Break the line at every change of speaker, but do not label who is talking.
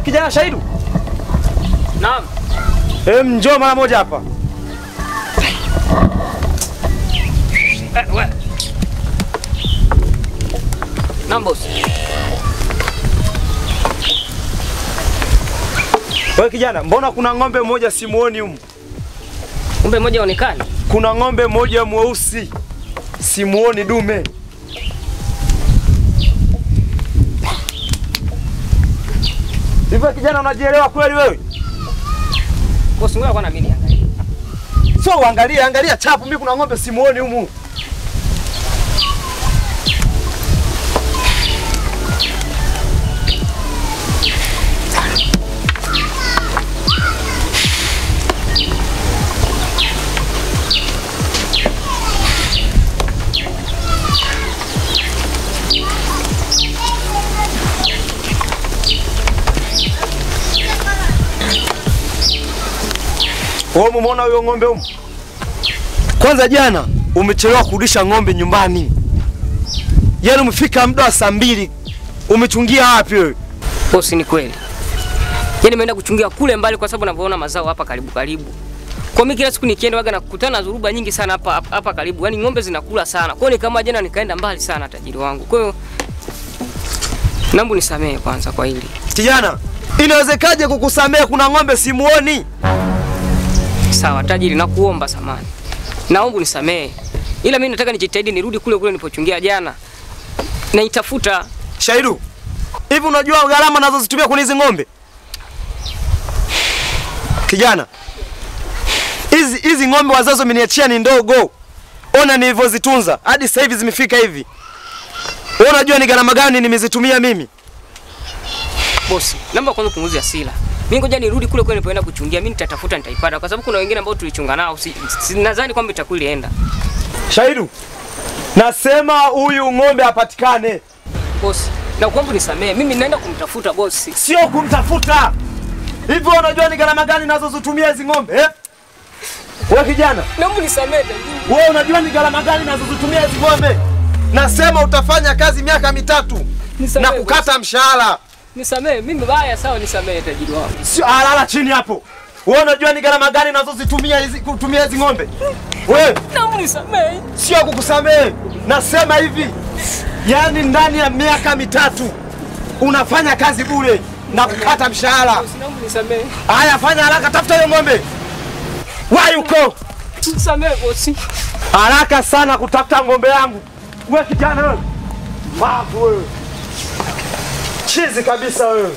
kijana Shaidu?
Naam.
Njoo mara moja hapa.
Naam boss.
Wewe kijana, mbona kuna ng'ombe mmoja simuoni humu?
Ng'ombe mmoja onekani?
Kuna ng'ombe mmoja mweusi. Simuoni dume. Hivi kijana unajielewa kweli wewe?
Boss, ngoja kwanza mimi niangalie.
Sio uangalie, angalia chapu, mimi kuna ng'ombe simuoni humu. Wewe umeona huyo ng'ombe huko? Kwanza jana umechelewa kurudisha ng'ombe nyumbani. Yaani umefika muda wa saa 2. Umechungia wapi wewe?
Boss, ni kweli. Yaani nimeenda kuchungia kule mbali kwa sababu navyoona mazao hapa karibu karibu. Kwa mimi kila siku nikienda waga nakutana na zuruba nyingi sana hapa karibu. Yaani ng'ombe zinakula sana. Kwa hiyo ni kama jana nikaenda mbali sana tajiri wangu. Kwa hiyo naomba nisamehe kwanza kwa hili.
Kijana, inawezekaje kukusamehe kuna ng'ombe simuoni?
Sawa tajiri, nakuomba samani. Naomba unisamehe. Ila mimi nataka nijitahidi nirudi kule nilipochungia jana. Na nitafuta.
Shaidu, hivi unajua gharama nazozitumia kwenye hizo ng'ombe? Kijana, hizi ng'ombe wazazo mniachia ni ndogo. Ona nilivyozitunza hadi sasa hivi zimefika hivi. Wewe unajua ni gharama gani nimezitumia mimi?
Bosi, naomba kwanza punguza hasira. Mimi ngoja nirudi kule nilipoenda kuchungia, mimi nitatafuta nitaipata kwa sababu kuna wengine ambao tulichunga nao. Nadhani kwamba itakuwa ilienda.
Shaidu, nasema huyu ng'ombe apatikane.
Bosi, na kuomba nisamee. Mimi naenda kumtafuta bosi.
Sio kumtafuta. Hivyo unajua ni gharama gani nazozitumia hizi ng'ombe, eh? Wewe kijana,
naomba nisamee.
Wewe unajua ni gharama gani nazozitumia hizi ng'ombe? Nasema utafanya kazi miaka 3 na kukata mshahara.
Nisamee, mimi baya sawa, nisamee tajiri wangu.
Sio alala chini hapo. Wewe unajua ni gharama gani nazozitumia hizi ng'ombe? Wewe,
naomba nisamee.
Sio kukusamee. Nasema hivi. Yaani ndani ya miaka 3 unafanya kazi bure na kukata mshahara.
Naomba nisamee.
Haya, fanya haraka, tafuta hiyo ng'ombe. Wapi uko?
Nisamee bosi.
Haraka sana kutafuta ng'ombe yangu. Wewe kijana wewe. Wapo wewe. Chizi kabisa wewe.